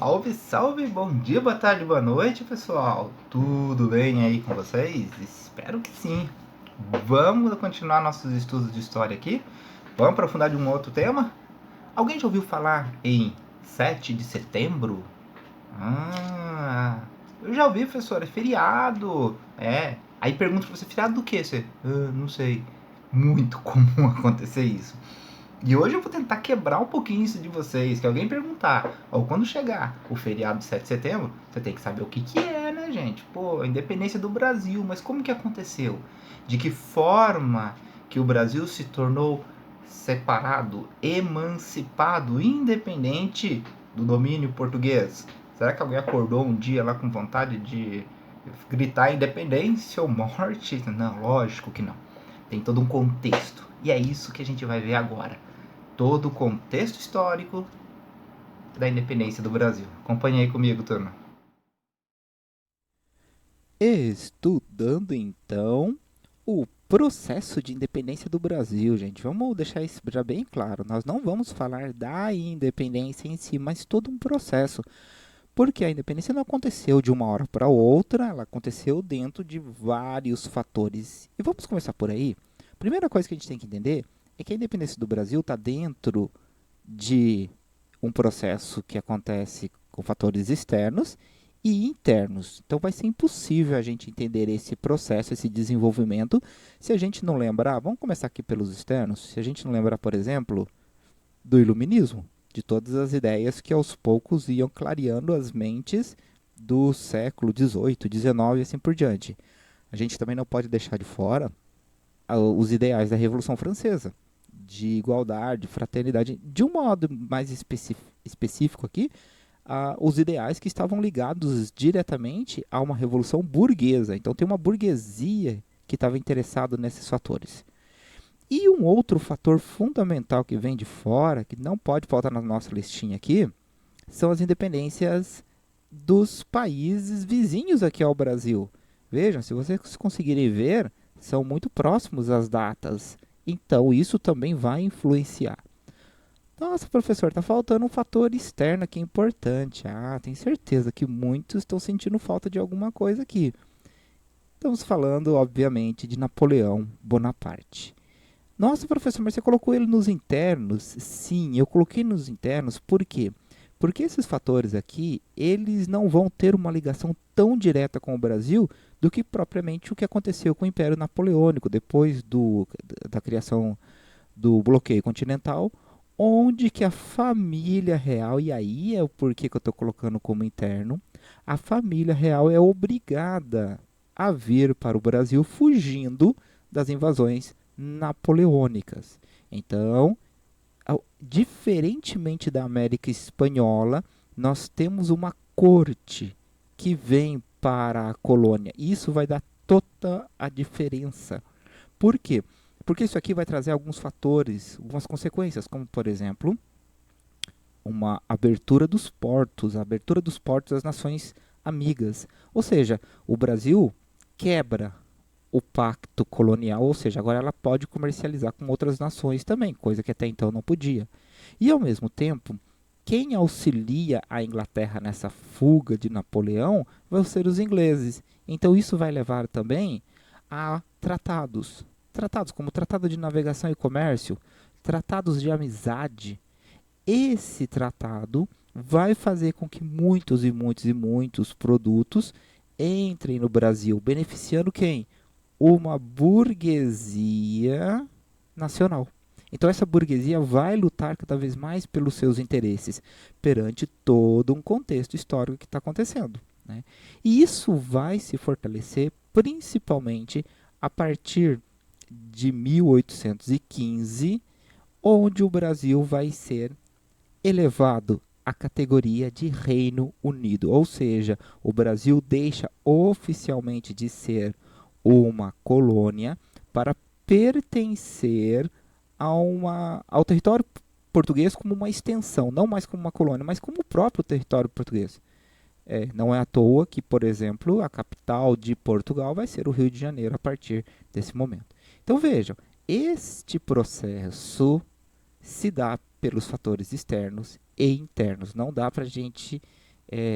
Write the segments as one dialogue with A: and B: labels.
A: Salve, salve, bom dia, boa tarde, boa noite, pessoal. Tudo bem aí com vocês? Espero que sim. Vamos continuar nossos estudos de história aqui? Vamos aprofundar de um outro tema? Alguém já ouviu falar em 7 de setembro? Eu já ouvi, professor, é feriado. Aí pergunta pra você, feriado do que? Você, não sei. Muito comum acontecer isso. E hoje eu vou tentar quebrar um pouquinho isso de vocês, que alguém perguntar, ou quando chegar o feriado de 7 de setembro, você tem que saber o que é, né, gente? Pô, a independência do Brasil, mas como que aconteceu? De que forma que o Brasil se tornou separado, emancipado, independente do domínio português? Será que alguém acordou um dia lá com vontade de gritar independência ou morte? Não, lógico que não. Tem todo um contexto. E é isso que a gente vai ver agora. Todo o contexto histórico da independência do Brasil. Acompanhe aí comigo, turma.
B: Estudando então o processo de independência do Brasil, gente. Vamos deixar isso já bem claro. Nós não vamos falar da independência em si, mas todo um processo. Porque a independência não aconteceu de uma hora para outra, ela aconteceu dentro de vários fatores. E vamos começar por aí. Primeira coisa que a gente tem que entender é que a independência do Brasil está dentro de um processo que acontece com fatores externos e internos. Então vai ser impossível a gente entender esse processo, esse desenvolvimento, se a gente não lembrar, vamos começar aqui pelos externos, se a gente não lembrar, por exemplo, do iluminismo, de todas as ideias que aos poucos iam clareando as mentes do século XVIII, XIX e assim por diante. A gente também não pode deixar de fora os ideais da Revolução Francesa, de igualdade, fraternidade, de um modo mais específico aqui, os ideais que estavam ligados diretamente a uma revolução burguesa. Então tem uma burguesia que estava interessada nesses fatores. E um outro fator fundamental que vem de fora, que não pode faltar na nossa listinha aqui, são as independências dos países vizinhos aqui ao Brasil. Vejam, se vocês conseguirem ver, são muito próximos as datas. Então, isso também vai influenciar. Nossa, professor, está faltando um fator externo aqui importante. Ah, tenho certeza que muitos estão sentindo falta de alguma coisa aqui. Estamos falando, obviamente, de Napoleão Bonaparte. Nossa, professor, mas você colocou ele nos internos? Sim, eu coloquei nos internos, por quê? Porque esses fatores aqui, eles não vão ter uma ligação tão direta com o Brasil do que propriamente o que aconteceu com o Império Napoleônico depois da criação do bloqueio continental, onde que a família real, e aí é o porquê que eu estou colocando como interno, a família real é obrigada a vir para o Brasil fugindo das invasões napoleônicas. Então, diferentemente da América Espanhola, nós temos uma corte que vem para a colônia. Isso vai dar toda a diferença. Por quê? Porque isso aqui vai trazer alguns fatores, algumas consequências, como por exemplo, uma abertura dos portos, a abertura dos portos às nações amigas. Ou seja, o Brasil quebra o pacto colonial, ou seja, agora ela pode comercializar com outras nações também, coisa que até então não podia. E ao mesmo tempo, quem auxilia a Inglaterra nessa fuga de Napoleão vão ser os ingleses. Então isso vai levar também a tratados. Tratados como Tratado de Navegação e Comércio, tratados de amizade. Esse tratado vai fazer com que muitos e muitos e muitos produtos entrem no Brasil, beneficiando quem? Uma burguesia nacional. Então essa burguesia vai lutar cada vez mais pelos seus interesses perante todo um contexto histórico que está acontecendo. Né? E isso vai se fortalecer principalmente a partir de 1815, onde o Brasil vai ser elevado à categoria de Reino Unido, ou seja, o Brasil deixa oficialmente de ser uma colônia para pertencer ao território português como uma extensão, não mais como uma colônia, mas como o próprio território português. Não é à toa que, por exemplo, a capital de Portugal vai ser o Rio de Janeiro a partir desse momento. Então vejam, este processo se dá pelos fatores externos e internos. Não dá para a gente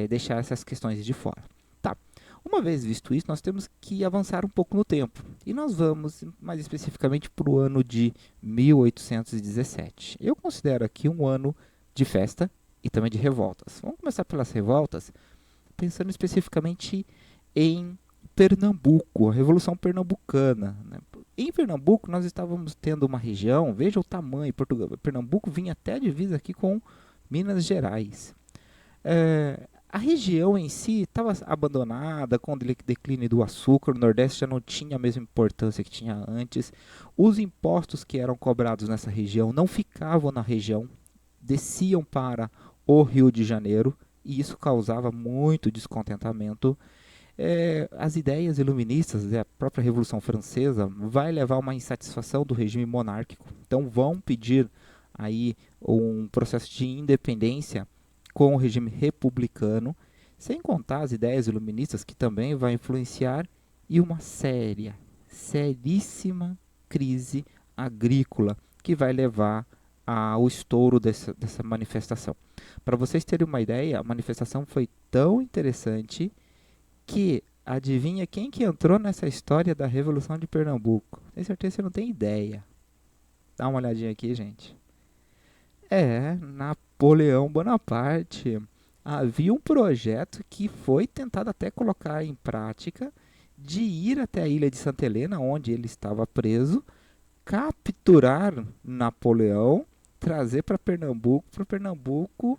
B: deixar essas questões de fora. Tá. Uma vez visto isso, nós temos que avançar um pouco no tempo. E nós vamos, mais especificamente, para o ano de 1817. Eu considero aqui um ano de festa e também de revoltas. Vamos começar pelas revoltas, pensando especificamente em Pernambuco, a Revolução Pernambucana. Né? Em Pernambuco, nós estávamos tendo uma região, veja o tamanho, Pernambuco vinha até a divisa aqui com Minas Gerais. A região em si estava abandonada com o declínio do açúcar, o Nordeste já não tinha a mesma importância que tinha antes. Os impostos que eram cobrados nessa região não ficavam na região, desciam para o Rio de Janeiro, e isso causava muito descontentamento. As ideias iluministas, a própria Revolução Francesa, vai levar a uma insatisfação do regime monárquico. Então vão pedir aí um processo de independência com o regime republicano, sem contar as ideias iluministas que também vai influenciar, e uma seríssima crise agrícola que vai levar ao estouro dessa manifestação. Para vocês terem uma ideia, a manifestação foi tão interessante que adivinha quem que entrou nessa história da Revolução de Pernambuco? Tenho certeza que você não tem ideia. Dá uma olhadinha aqui, gente. Napoleão Bonaparte. Havia um projeto que foi tentado até colocar em prática de ir até a ilha de Santa Helena, onde ele estava preso, capturar Napoleão, trazer para Pernambuco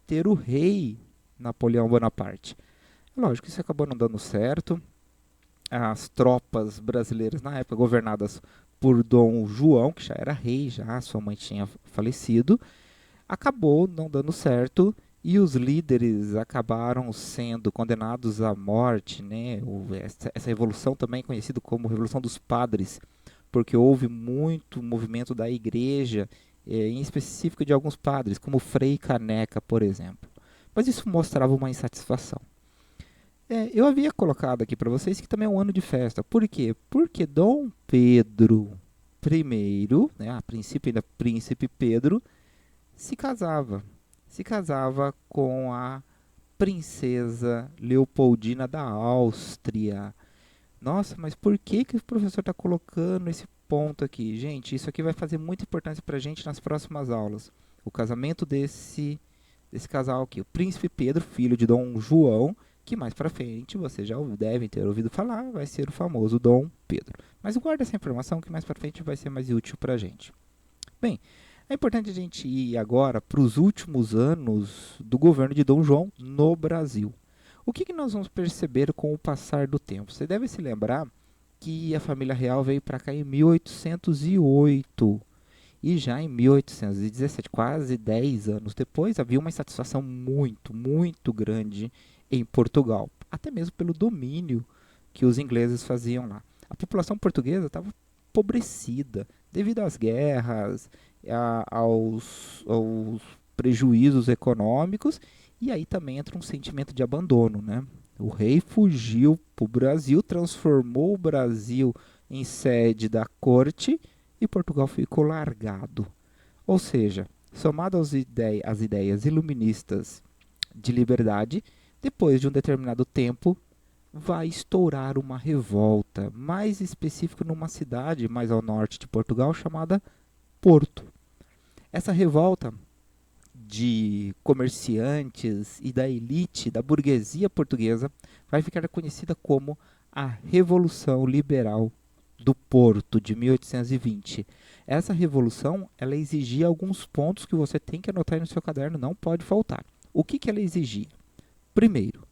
B: ter o rei Napoleão Bonaparte. Lógico que isso acabou não dando certo. As tropas brasileiras na época governadas por Dom João, que já era rei, já sua mãe tinha falecido, acabou não dando certo e os líderes acabaram sendo condenados à morte, né? Essa revolução também é conhecida como Revolução dos Padres, porque houve muito movimento da igreja, em específico de alguns padres, como Frei Caneca, por exemplo. Mas isso mostrava uma insatisfação. Eu havia colocado aqui para vocês que também é um ano de festa. Por quê? Porque Dom Pedro I, né, a princípio ainda Príncipe Pedro, se casava. Se casava com a princesa Leopoldina da Áustria. Nossa, mas por que o professor está colocando esse ponto aqui? Gente, isso aqui vai fazer muita importância para a gente nas próximas aulas. O casamento desse casal aqui, o Príncipe Pedro, filho de Dom João, que mais para frente você já deve ter ouvido falar, vai ser o famoso Dom Pedro. Mas guarda essa informação que mais para frente vai ser mais útil para a gente. Bem, é importante a gente ir agora para os últimos anos do governo de Dom João no Brasil. O que nós vamos perceber com o passar do tempo? Você deve se lembrar que a família real veio para cá em 1808. E já em 1817, quase 10 anos depois, havia uma insatisfação muito, muito grande em Portugal, até mesmo pelo domínio que os ingleses faziam lá. A população portuguesa estava empobrecida devido às guerras, aos prejuízos econômicos, e aí também entra um sentimento de abandono, né? O rei fugiu para o Brasil, transformou o Brasil em sede da corte e Portugal ficou largado. Ou seja, somado às ideias iluministas de liberdade, depois de um determinado tempo, vai estourar uma revolta, mais específico numa cidade mais ao norte de Portugal chamada Porto. Essa revolta de comerciantes e da elite da burguesia portuguesa vai ficar conhecida como a Revolução Liberal do Porto de 1820. Essa revolução, ela exigia alguns pontos que você tem que anotar aí no seu caderno, não pode faltar. O que ela exigia? Primeiro,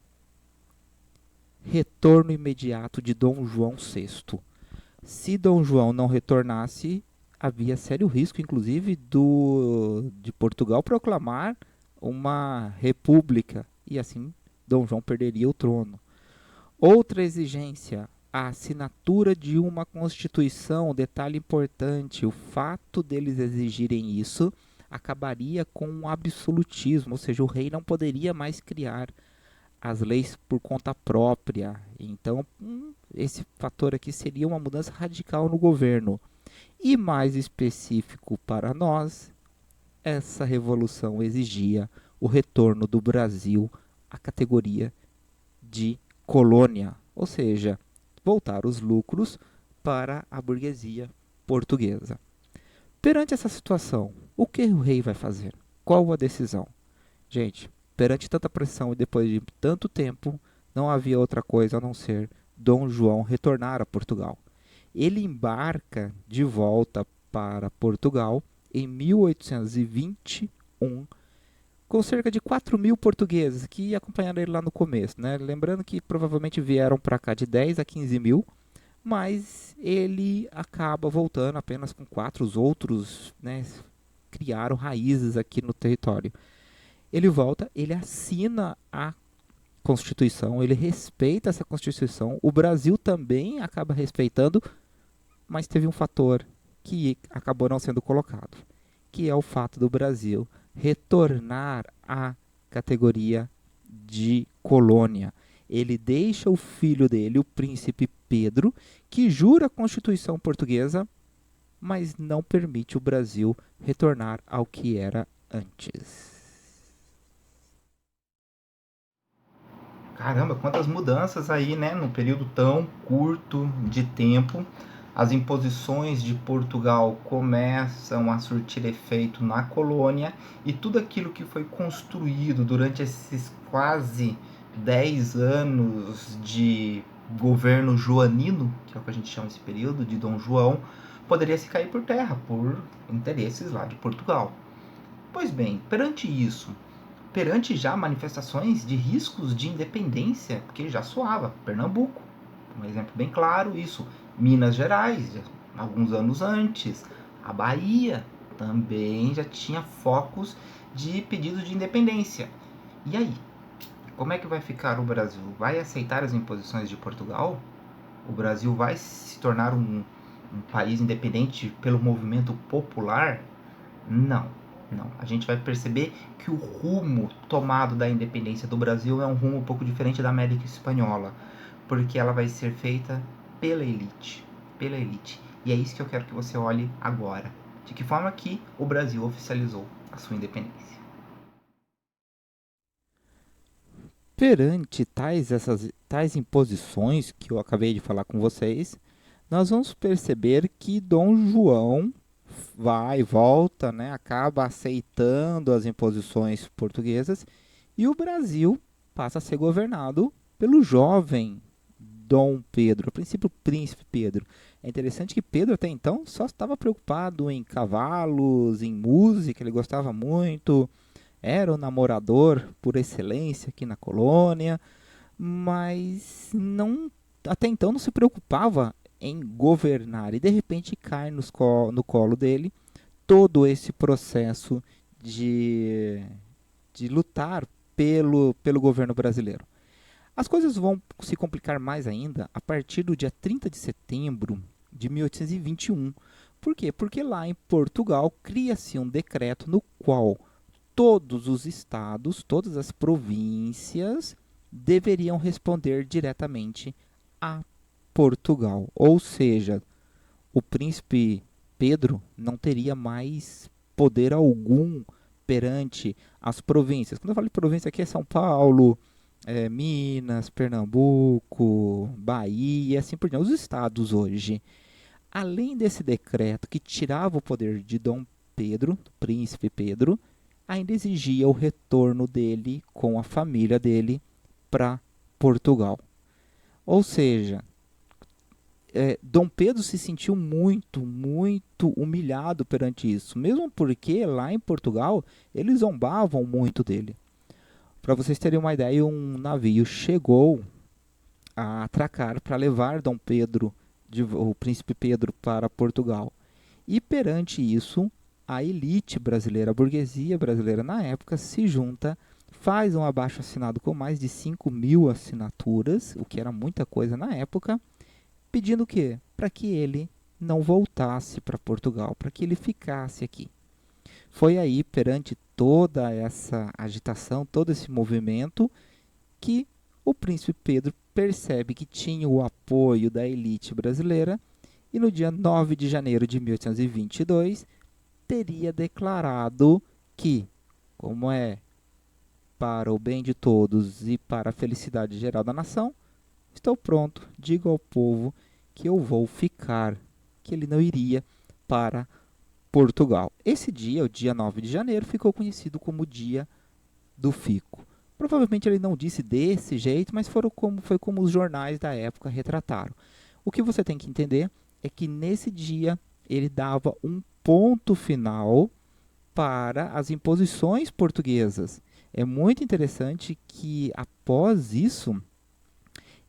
B: retorno imediato de Dom João VI. Se Dom João não retornasse, havia sério risco, inclusive, de Portugal proclamar uma república e assim Dom João perderia o trono. Outra exigência, a assinatura de uma constituição. Detalhe importante, o fato deles exigirem isso acabaria com um absolutismo, ou seja, o rei não poderia mais criar as leis por conta própria. Então, esse fator aqui seria uma mudança radical no governo. E mais específico para nós, essa revolução exigia o retorno do Brasil a categoria de colônia, ou seja, voltar os lucros para a burguesia portuguesa. Perante essa situação, o que o rei vai fazer? Qual a decisão? Gente, perante tanta pressão e depois de tanto tempo, não havia outra coisa a não ser Dom João retornar a Portugal. Ele embarca de volta para Portugal em 1821 com cerca de 4.000 portugueses que acompanharam ele lá no começo, né? Lembrando que provavelmente vieram para cá de 10 a 15 mil, mas ele acaba voltando apenas com 4, os outros, né, criaram raízes aqui no território. Ele volta, ele assina a Constituição, ele respeita essa Constituição, o Brasil também acaba respeitando, mas teve um fator que acabou não sendo colocado, que é o fato do Brasil retornar à categoria de colônia. Ele deixa o filho dele, o príncipe Pedro, que jura a Constituição portuguesa, mas não permite o Brasil retornar ao que era antes.
A: Caramba, quantas mudanças aí, né, num período tão curto de tempo. As imposições de Portugal começam a surtir efeito na colônia e tudo aquilo que foi construído durante esses quase 10 anos de governo joanino, que é o que a gente chama esse período, de Dom João, poderia se cair por terra por interesses lá de Portugal. Pois bem, perante já manifestações de riscos de independência, porque já soava Pernambuco, um exemplo bem claro isso, Minas Gerais, alguns anos antes, a Bahia também já tinha focos de pedidos de independência. E aí, como é que vai ficar o Brasil? Vai aceitar as imposições de Portugal? O Brasil vai se tornar um país independente pelo movimento popular? Não, não. A gente vai perceber que o rumo tomado da independência do Brasil é um rumo um pouco diferente da América Espanhola, porque ela vai ser feita pela elite, pela elite. E é isso que eu quero que você olhe agora. De que forma que o Brasil oficializou a sua independência?
B: Perante tais imposições que eu acabei de falar com vocês, nós vamos perceber que Dom João vai e volta, né, acaba aceitando as imposições portuguesas e o Brasil passa a ser governado pelo jovem Dom Pedro, a princípio Príncipe Pedro. É interessante que Pedro até então só estava preocupado em cavalos, em música, ele gostava muito, era o namorador por excelência aqui na colônia, mas não, até então não se preocupava em governar e de repente cai no colo dele todo esse processo de, de lutar pelo governo brasileiro. As coisas vão se complicar mais ainda a partir do dia 30 de setembro de 1821. Por quê? Porque lá em Portugal cria-se um decreto no qual todos os estados, todas as províncias deveriam responder diretamente a Portugal. Ou seja, o príncipe Pedro não teria mais poder algum perante as províncias. Quando eu falo de província aqui é São Paulo, Minas, Pernambuco, Bahia e assim por diante. Os estados hoje. Além desse decreto que tirava o poder de Dom Pedro, do príncipe Pedro, ainda exigia o retorno dele com a família dele para Portugal. Ou seja, Dom Pedro se sentiu muito, muito humilhado perante isso, mesmo porque lá em Portugal eles zombavam muito dele. Para vocês terem uma ideia, um navio chegou a atracar para levar Dom Pedro, o príncipe Pedro, para Portugal. E perante isso, a elite brasileira, a burguesia brasileira na época, se junta, faz um abaixo-assinado com mais de 5.000 assinaturas, o que era muita coisa na época, pedindo o quê? Para que ele não voltasse para Portugal, para que ele ficasse aqui. Foi aí, perante toda essa agitação, todo esse movimento, que o príncipe Pedro percebe que tinha o apoio da elite brasileira e no dia 9 de janeiro de 1822 teria declarado que, como é para o bem de todos e para a felicidade geral da nação, estou pronto, digo ao povo que eu vou ficar, que ele não iria para Portugal. Esse dia, o dia 9 de janeiro, ficou conhecido como o Dia do Fico. Provavelmente ele não disse desse jeito, mas foi como os jornais da época retrataram. O que você tem que entender é que nesse dia ele dava um ponto final para as imposições portuguesas. É muito interessante que após isso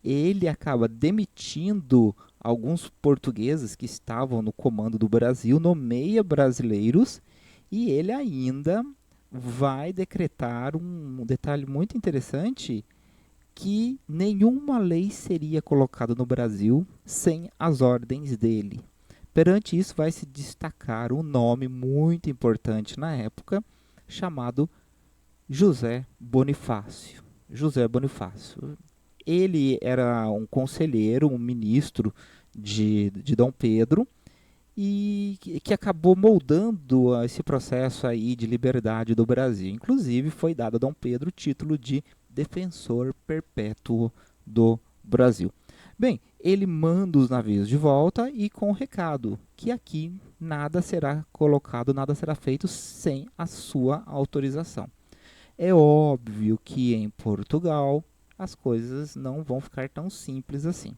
B: ele acaba demitindo alguns portugueses que estavam no comando do Brasil, nomeia brasileiros e ele ainda vai decretar um detalhe muito interessante que nenhuma lei seria colocada no Brasil sem as ordens dele. Perante isso vai se destacar um nome muito importante na época chamado José Bonifácio. José Bonifácio. Ele era um conselheiro, um ministro de Dom Pedro e que acabou moldando esse processo aí de liberdade do Brasil. Inclusive foi dado a Dom Pedro o título de defensor perpétuo do Brasil. Bem, ele manda os navios de volta e com o recado que aqui nada será colocado, nada será feito sem a sua autorização. É óbvio que em Portugal as coisas não vão ficar tão simples assim.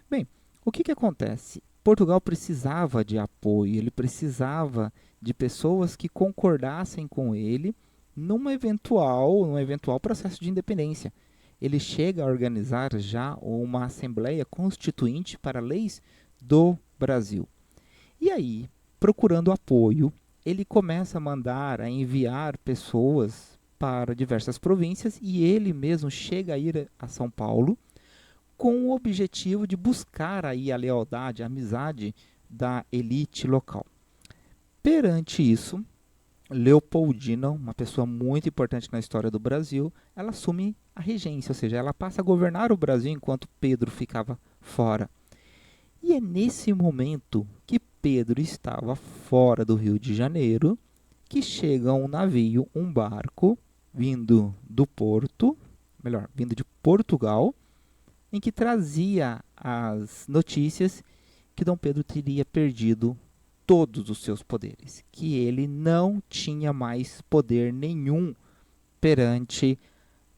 B: Bem, o que acontece? Portugal precisava de apoio, ele precisava de pessoas que concordassem com ele num eventual processo de independência. Ele chega a organizar já uma Assembleia Constituinte para leis do Brasil. E aí, procurando apoio, ele começa a mandar, a enviar pessoas para diversas províncias e ele mesmo chega a ir a São Paulo com o objetivo de buscar aí a lealdade, a amizade da elite local. Perante isso, Leopoldina, uma pessoa muito importante na história do Brasil, ela assume a regência, ou seja, ela passa a governar o Brasil enquanto Pedro ficava fora. E é nesse momento que Pedro estava fora do Rio de Janeiro que chega um navio, um barco, vindo do Porto, melhor, vindo de Portugal, em que trazia as notícias que Dom Pedro teria perdido todos os seus poderes, que ele não tinha mais poder nenhum perante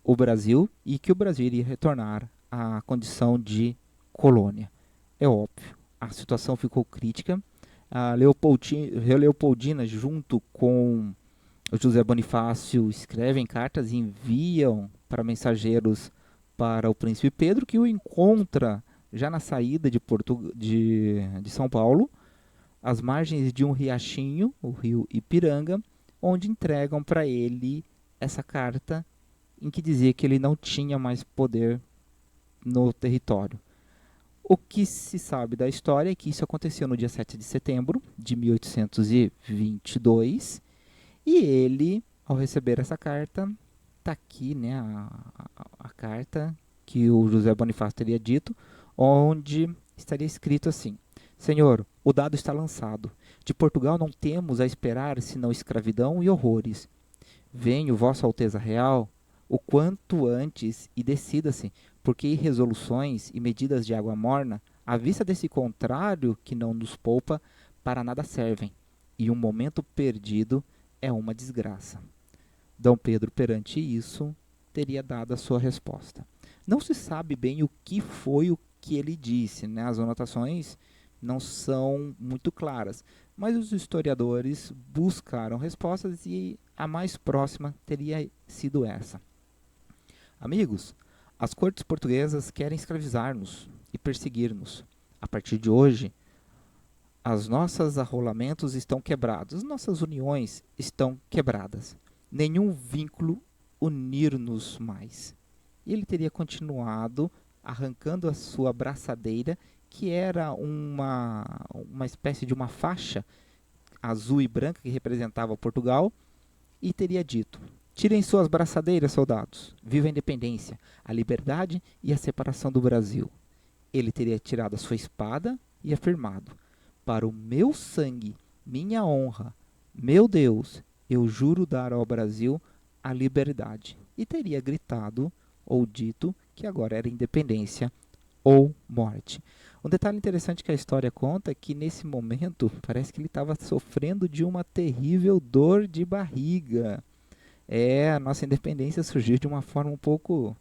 B: o Brasil e que o Brasil iria retornar à condição de colônia. É óbvio, a situação ficou crítica. A Leopoldina, junto com o José Bonifácio, escrevem cartas e enviam para mensageiros para o príncipe Pedro, que o encontra já na saída de São Paulo, às margens de um riachinho, o rio Ipiranga, onde entregam para ele essa carta em que dizia que ele não tinha mais poder no território. O que se sabe da história é que isso aconteceu no dia 7 de setembro de 1822 e ele, ao receber essa carta, está aqui, né, a carta que o José Bonifácio teria dito, onde estaria escrito assim: Senhor, o dado está lançado. De Portugal não temos a esperar senão escravidão e horrores. Venho, Vossa Alteza Real, o quanto antes e decida-se, porque irresoluções e medidas de água morna, à vista desse contrário que não nos poupa, para nada servem, e um momento perdido é uma desgraça. Dom Pedro, perante isso, teria dado a sua resposta. Não se sabe bem o que foi o que ele disse, né? As anotações não são muito claras, mas os historiadores buscaram respostas e a mais próxima teria sido essa. Amigos, as cortes portuguesas querem escravizar-nos e perseguir-nos. A partir de hoje, os nossos arrolamentos estão quebrados, as nossas uniões estão quebradas. Nenhum vínculo unir-nos mais. E ele teria continuado arrancando a sua braçadeira, que era uma espécie de uma faixa azul e branca que representava Portugal, e teria dito: tirem suas braçadeiras, soldados, viva a independência, a liberdade e a separação do Brasil. Ele teria tirado a sua espada e afirmado: para o meu sangue, minha honra, meu Deus, eu juro dar ao Brasil a liberdade. e teria gritado ou dito que agora era independência ou morte. Um detalhe interessante que a história conta é que nesse momento parece que ele estava sofrendo de uma terrível dor de barriga. A nossa independência surgiu de uma forma um pouco,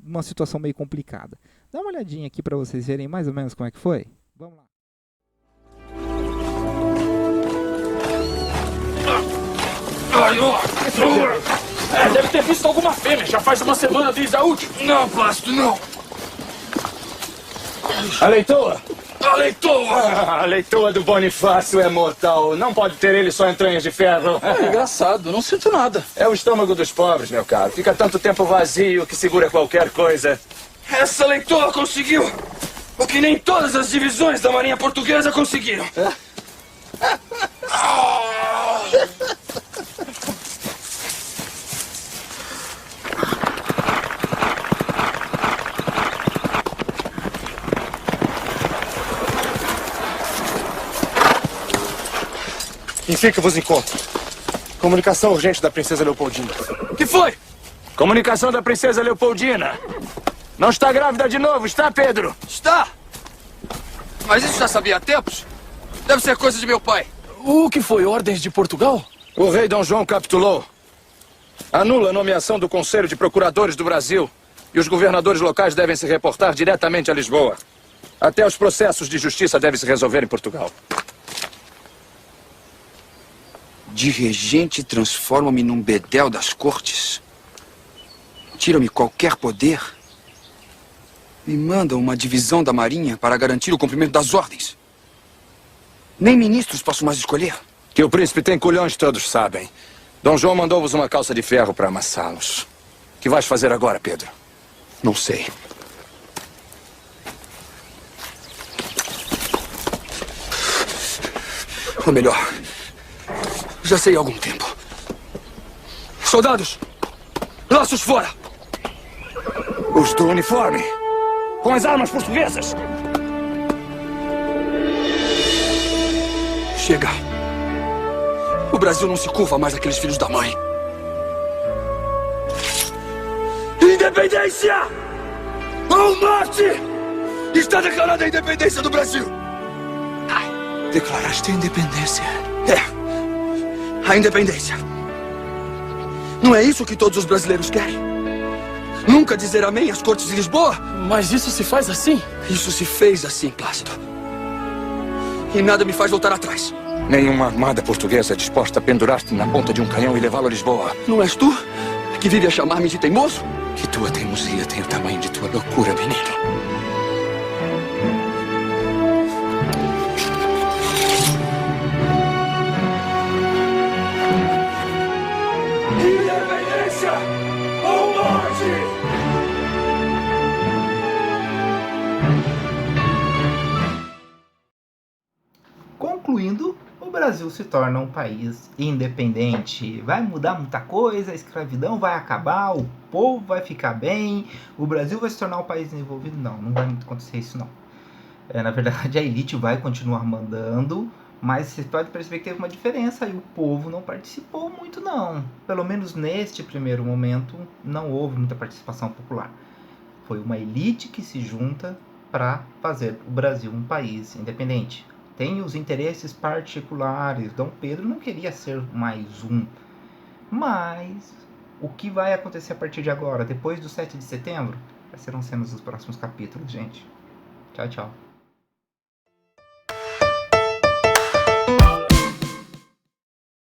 B: uma situação meio complicada. Dá uma olhadinha aqui para vocês verem mais ou menos como é que foi. Vamos lá.
C: Deve ter visto alguma fêmea. Já faz uma semana desde a última.
D: Não, Pasto, não.
C: A leitoa?
D: A leitoa!
C: A leitoa do Bonifácio é mortal. Não pode ter ele só entranhas de ferro.
D: É engraçado, não sinto nada.
C: É o estômago dos pobres, meu caro. Fica tanto tempo vazio que segura qualquer coisa.
D: Essa leitoa conseguiu o que nem todas as divisões da Marinha Portuguesa conseguiram.
C: Enfim que vos encontro. Comunicação urgente da Princesa Leopoldina.
D: O que foi?
C: Comunicação da Princesa Leopoldina. Não está grávida de novo, está, Pedro?
D: Está! Mas isso já sabia há tempos. Deve ser coisa de meu pai.
E: O que foi? Ordens de Portugal?
C: O rei Dom João capitulou. Anula a nomeação do Conselho de Procuradores do Brasil. E os governadores locais devem se reportar diretamente a Lisboa. Até os processos de justiça devem se resolver em Portugal.
D: De regente transforma-me num bedel das cortes. Tira-me qualquer poder. Me mandam uma divisão da Marinha para garantir o cumprimento das ordens. Nem ministros posso mais escolher.
C: Que o príncipe tem culhões, todos sabem. Dom João mandou-vos uma calça de ferro para amassá-los. O que vais fazer agora, Pedro?
D: Não sei. Ou melhor, já sei há algum tempo. Soldados! Laços fora!
C: Os do uniforme! Com as armas portuguesas!
D: Chega! O Brasil não se curva mais àqueles filhos da mãe. Independência! Ou morte! Está declarada a independência do Brasil! Declaraste a independência? É. A independência. Não é isso que todos os brasileiros querem? Nunca dizer amém às cortes de Lisboa?
E: Mas isso se faz assim?
D: Isso se fez assim, Plácido. E nada me faz voltar atrás.
C: Nenhuma armada portuguesa é disposta a pendurar-te na ponta de um canhão e levá-lo a Lisboa.
D: Não és tu que vive a chamar-me de teimoso?
C: Que tua teimosia tem o tamanho de tua loucura, menino.
D: Independência ou morte!
A: Concluindo, o Brasil se torna um país independente. Vai mudar muita coisa, a escravidão vai acabar, o povo vai ficar bem, o Brasil vai se tornar um país desenvolvido? Não, não vai acontecer isso não. Na verdade, a elite vai continuar mandando, mas você pode perceber que teve uma diferença e o povo não participou muito não. Pelo menos neste primeiro momento, não houve muita participação popular. Foi uma elite que se junta para fazer o Brasil um país independente. Tem os interesses particulares. Dom Pedro não queria ser mais um. Mas o que vai acontecer a partir de agora, depois do 7 de setembro, serão cenas dos próximos capítulos, gente. Tchau, tchau.